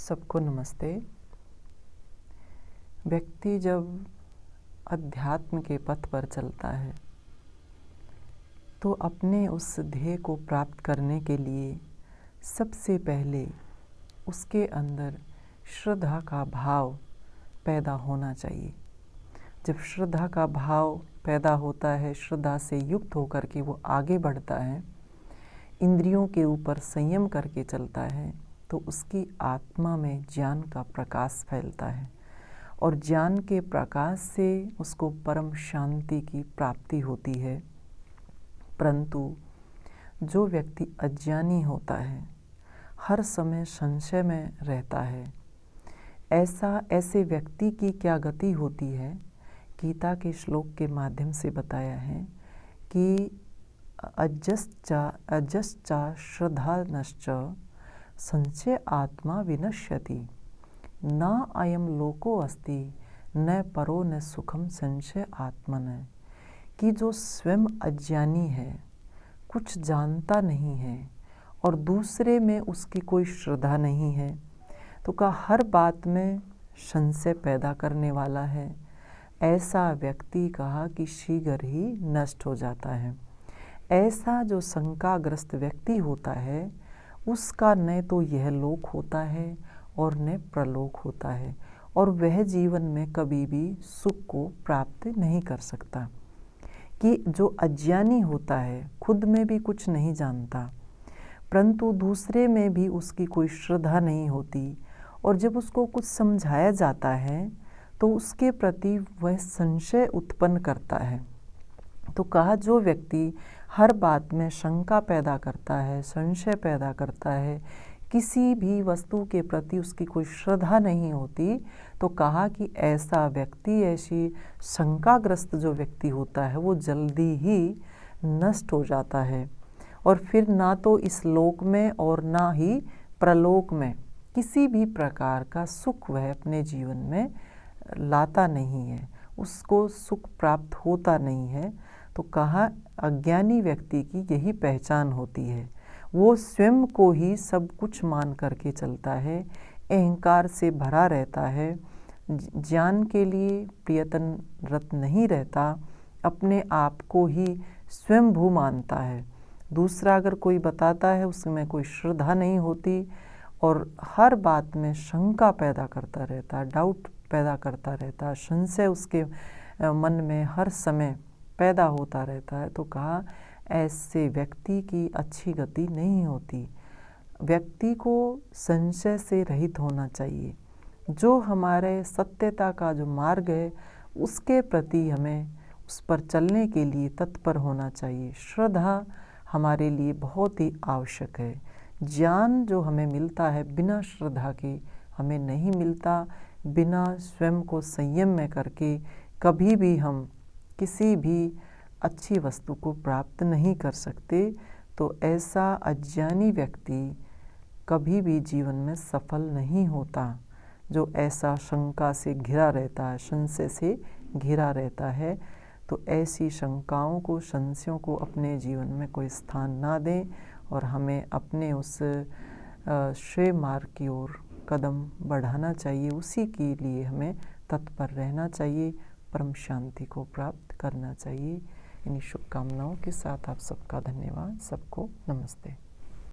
सबको नमस्ते। व्यक्ति जब अध्यात्म के पथ पर चलता है तो अपने उस ध्येय को प्राप्त करने के लिए सबसे पहले उसके अंदर श्रद्धा का भाव पैदा होना चाहिए। जब श्रद्धा का भाव पैदा होता है, श्रद्धा से युक्त होकर के वो आगे बढ़ता है, इंद्रियों के ऊपर संयम करके चलता है, तो उसकी आत्मा में ज्ञान का प्रकाश फैलता है और ज्ञान के प्रकाश से उसको परम शांति की प्राप्ति होती है। परंतु जो व्यक्ति अज्ञानी होता है, हर समय संशय में रहता है, ऐसे व्यक्ति की क्या गति होती है, गीता के श्लोक के माध्यम से बताया है कि अजश्चा श्रद्धानश्च संशय आत्मा विनश्यति, न अयम लोको अस्ति न परो न सुखम संशय आत्मन। कि जो स्वयं अज्ञानी है, कुछ जानता नहीं है और दूसरे में उसकी कोई श्रद्धा नहीं है, तो का हर बात में संशय पैदा करने वाला है, ऐसा व्यक्ति कहा कि शीघ्र ही नष्ट हो जाता है। ऐसा जो शंकाग्रस्त व्यक्ति होता है, उसका न तो यह लोक होता है और न प्रलोक होता है, और वह जीवन में कभी भी सुख को प्राप्त नहीं कर सकता। कि जो अज्ञानी होता है, खुद में भी कुछ नहीं जानता, परंतु दूसरे में भी उसकी कोई श्रद्धा नहीं होती, और जब उसको कुछ समझाया जाता है तो उसके प्रति वह संशय उत्पन्न करता है। तो कहा, जो व्यक्ति हर बात में शंका पैदा करता है, संशय पैदा करता है, किसी भी वस्तु के प्रति उसकी कोई श्रद्धा नहीं होती, तो कहा कि ऐसा व्यक्ति, ऐसी शंकाग्रस्त जो व्यक्ति होता है, वो जल्दी ही नष्ट हो जाता है और फिर ना तो इस लोक में और ना ही प्रलोक में किसी भी प्रकार का सुख वह अपने जीवन में लाता नहीं है, उसको सुख प्राप्त होता नहीं है। तो कहा, अज्ञानी व्यक्ति की यही पहचान होती है, वो स्वयं को ही सब कुछ मान करके चलता है, अहंकार से भरा रहता है, ज्ञान के लिए प्रयत्नरत नहीं रहता, अपने आप को ही स्वयंभू मानता है। दूसरा अगर कोई बताता है, उसमें कोई श्रद्धा नहीं होती और हर बात में शंका पैदा करता रहता, डाउट पैदा करता रहता, संशय उसके मन में हर समय पैदा होता रहता है। तो कहा, ऐसे व्यक्ति की अच्छी गति नहीं होती। व्यक्ति को संशय से रहित होना चाहिए। जो हमारे सत्यता का जो मार्ग है, उसके प्रति हमें उस पर चलने के लिए तत्पर होना चाहिए। श्रद्धा हमारे लिए बहुत ही आवश्यक है। ज्ञान जो हमें मिलता है, बिना श्रद्धा के हमें नहीं मिलता। बिना स्वयं को संयम में करके कभी भी हम किसी भी अच्छी वस्तु को प्राप्त नहीं कर सकते। तो ऐसा अज्ञानी व्यक्ति कभी भी जीवन में सफल नहीं होता, जो ऐसा शंका से घिरा रहता है, संशय से घिरा रहता है। तो ऐसी शंकाओं को, संशयों को अपने जीवन में कोई स्थान ना दें और हमें अपने उस श्रेय मार्ग की ओर कदम बढ़ाना चाहिए। उसी के लिए हमें तत्पर रहना चाहिए, परम शांति को प्राप्त करना चाहिए। इन्हीं शुभकामनाओं के साथ आप सबका धन्यवाद। सबको नमस्ते।